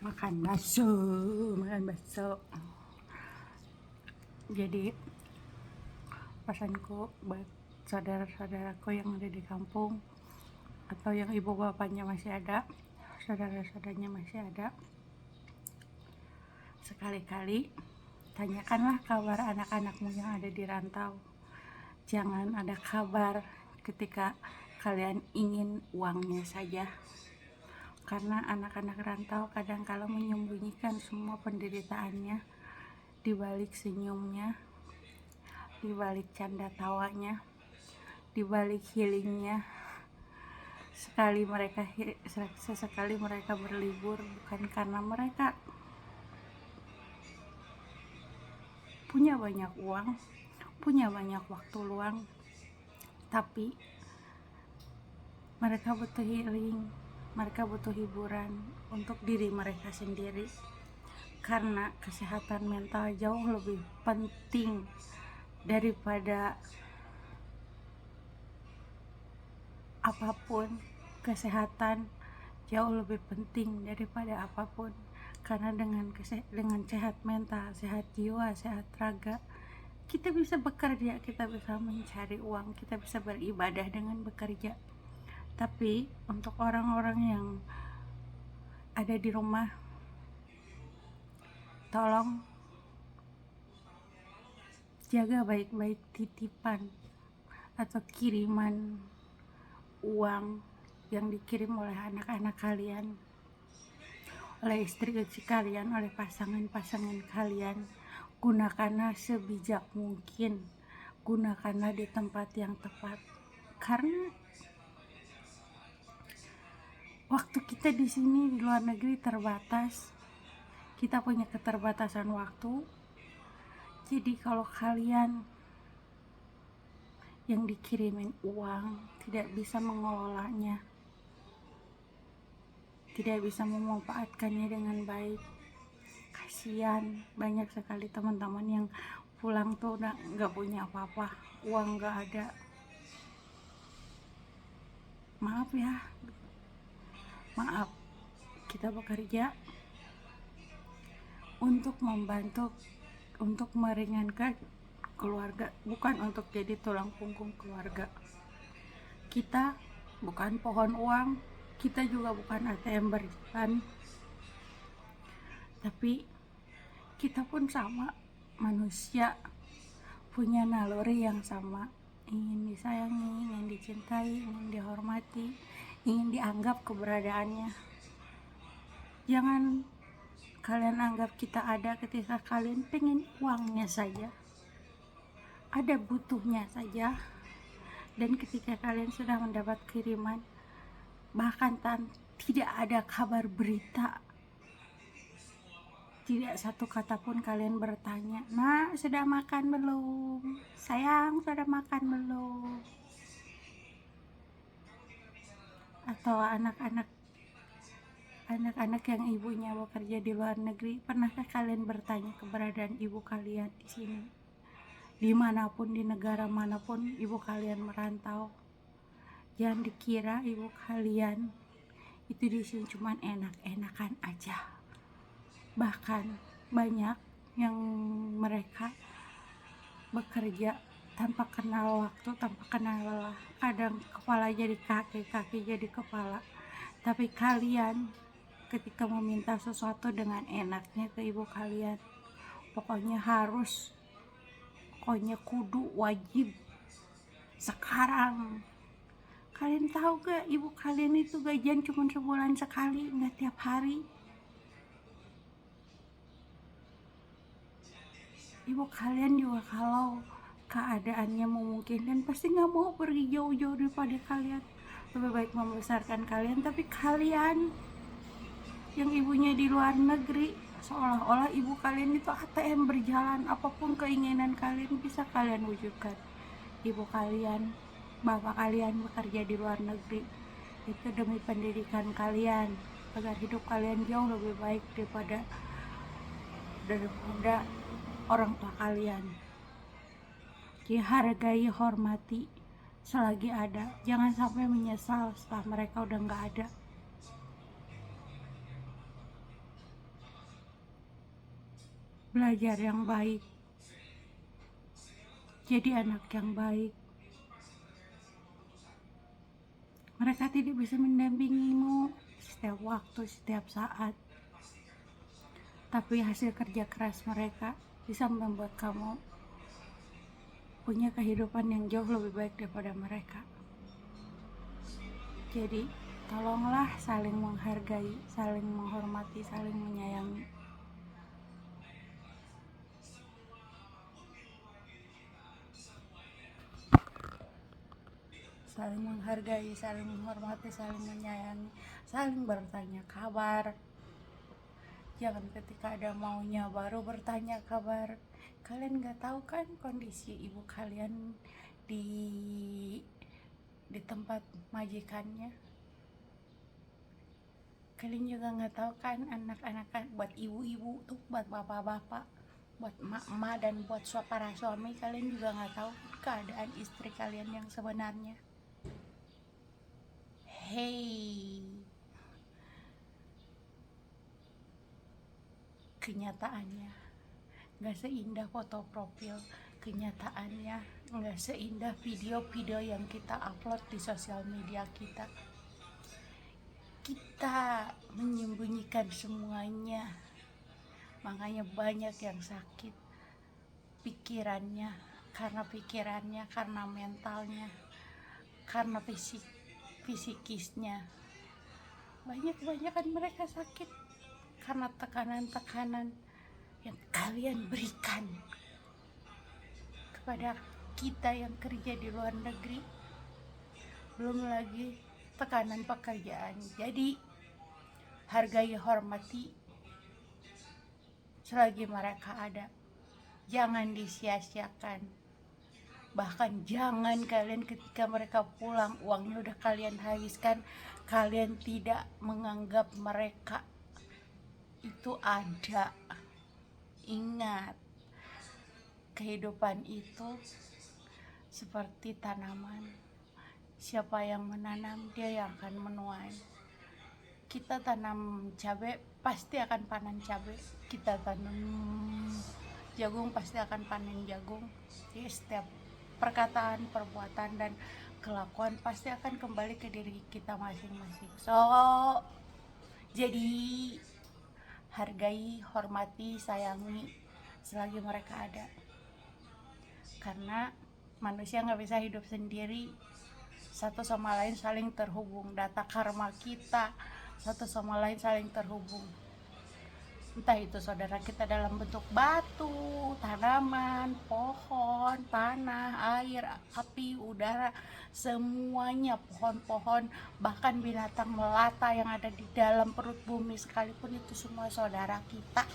makan bakso. Jadi pesanku buat saudara-saudaraku yang ada di kampung atau yang ibu bapaknya masih ada, saudara-saudaranya masih ada, sekali-kali tanyakanlah kabar anak-anakmu yang ada di rantau. Jangan ada kabar ketika kalian ingin uangnya saja, karena anak-anak rantau kadang kala menyembunyikan semua penderitaannya di balik senyumnya, di balik canda tawanya, di balik healingnya. Sesekali mereka berlibur bukan karena mereka punya banyak uang, punya banyak waktu luang, tapi mereka butuh healing, mereka butuh hiburan untuk diri mereka sendiri. Karena kesehatan mental jauh lebih penting daripada apapun. Kesehatan jauh lebih penting daripada apapun. Karena dengan sehat mental, sehat jiwa, sehat raga, kita bisa bekerja, kita bisa mencari uang, kita bisa beribadah dengan bekerja. Tapi untuk orang-orang yang ada di rumah, tolong jaga baik-baik titipan atau kiriman uang yang dikirim oleh anak-anak kalian, oleh istri-istri kalian, oleh pasangan-pasangan kalian. Gunakanlah sebijak mungkin, gunakanlah di tempat yang tepat, karena waktu kita di sini di luar negeri terbatas. Kita punya keterbatasan waktu. Jadi kalau kalian yang dikirimin uang tidak bisa mengelolanya, tidak bisa memanfaatkannya dengan baik, kasihan. Banyak sekali teman-teman yang pulang tuh udah nggak punya apa-apa, uang nggak ada. Maaf ya, maaf. Kita bekerja untuk membantu, untuk meringankan keluarga, bukan untuk jadi tulang punggung keluarga. Kita bukan pohon uang, kita juga bukan ATM berjalan, tapi kita pun sama manusia, punya naluri yang sama, ingin disayangi, ingin dicintai, ingin dihormati, ingin dianggap keberadaannya. Jangan kalian anggap kita ada ketika kalian pengen uangnya saja, ada butuhnya saja. Dan ketika kalian sudah mendapat kiriman, bahkan tidak ada kabar berita, tidak satu kata pun kalian bertanya, "Nak, sudah makan belum? Sayang, sudah makan belum?" Atau anak-anak yang ibunya bekerja di luar negeri, pernahkah kalian bertanya keberadaan ibu kalian di sini? Dimanapun, di negara manapun ibu kalian merantau, jangan dikira ibu kalian itu di sini cuma enak-enakan aja. Bahkan banyak yang mereka bekerja tanpa kenal waktu, tanpa kenal lelah. Kadang kepala jadi kaki, kaki jadi kepala. Tapi kalian ketika meminta sesuatu dengan enaknya ke ibu kalian, pokoknya harus, pokoknya kudu, wajib. Sekarang kalian tahu gak, ibu kalian itu gajian cuma sebulan sekali, nggak tiap hari. Ibu kalian juga kalau keadaannya memungkinkan pasti nggak mau pergi jauh-jauh daripada kalian, lebih baik membesarkan kalian. Tapi kalian yang ibunya di luar negeri, seolah-olah ibu kalian itu ATM berjalan, apapun keinginan kalian bisa kalian wujudkan. Ibu kalian, bapak kalian bekerja di luar negeri itu demi pendidikan kalian, agar hidup kalian jauh lebih baik daripada orang tua kalian. Dihargai, hormati selagi ada, jangan sampai menyesal setelah mereka udah nggak ada. belajar yang baik, jadi anak yang baik. Mereka tidak bisa mendampingimu setiap waktu, setiap saat, tapi hasil kerja keras mereka bisa membuat kamu punya kehidupan yang jauh lebih baik daripada mereka. Jadi tolonglah saling menghargai, saling menghormati, saling menyayangi. Saling menghargai, saling menghormati, saling menyayangi, saling bertanya kabar. Jangan ketika ada maunya baru bertanya kabar. Kalian gak tahu kan kondisi ibu kalian di tempat majikannya. Kalian juga gak tahu kan anak-anak, buat ibu-ibu tuh, buat bapak-bapak, buat emak-emak, dan buat para suami. Kalian juga gak tahu keadaan istri kalian yang sebenarnya. Hei, kenyataannya gak seindah foto profil. Kenyataannya gak seindah video-video yang kita upload di sosial media kita. Kita menyembunyikan semuanya, makanya banyak yang sakit pikirannya, karena mentalnya, karena fisikisnya. Banyak-banyakan mereka sakit karena tekanan-tekanan yang kalian berikan kepada kita yang kerja di luar negeri, belum lagi tekanan pekerjaan. Jadi hargai, hormati selagi mereka ada, jangan disia-siakan. Bahkan jangan kalian ketika mereka pulang, uangnya udah kalian habiskan, kalian tidak menganggap mereka itu ada. Ingat, kehidupan itu seperti tanaman. Siapa yang menanam, dia yang akan menuai. Kita tanam cabai, pasti akan panen cabai. Kita tanam jagung, pasti akan panen jagung. Jadi setiap perkataan, perbuatan, dan kelakuan pasti akan kembali ke diri kita masing-masing. Jadi hargai, hormati, sayangi selagi mereka ada. Karena manusia gak bisa hidup sendiri, satu sama lain saling terhubung. Data karma kita satu sama lain saling terhubung. Entah itu saudara kita dalam bentuk batu, tanaman, pohon, tanah, air, api, udara, semuanya, pohon-pohon, bahkan binatang melata yang ada di dalam perut bumi sekalipun, itu semua saudara kita.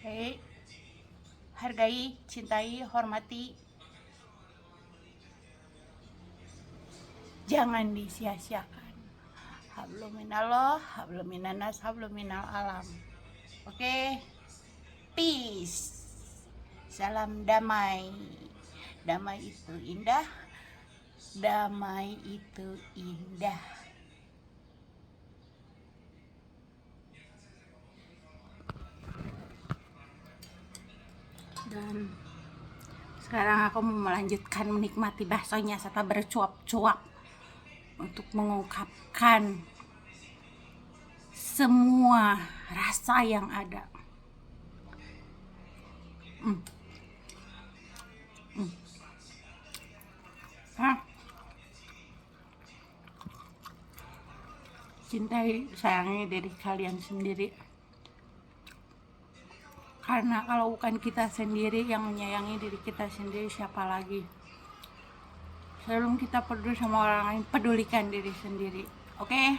Hei, hargai, cintai, hormati. Jangan disia-siakan. Hablum minallah, hablum minannas, hablum minal alam. Oke? Peace. Salam damai. Damai itu indah. Damai itu indah. Dan sekarang aku mau melanjutkan menikmati baksonya serta bercuap-cuap untuk mengungkapkan semua rasa yang ada. Cintai, sayangi diri kalian sendiri. Karena kalau bukan kita sendiri yang menyayangi diri kita sendiri, siapa lagi? Sebelum kita peduli sama orang lain, pedulikan diri sendiri. Oke?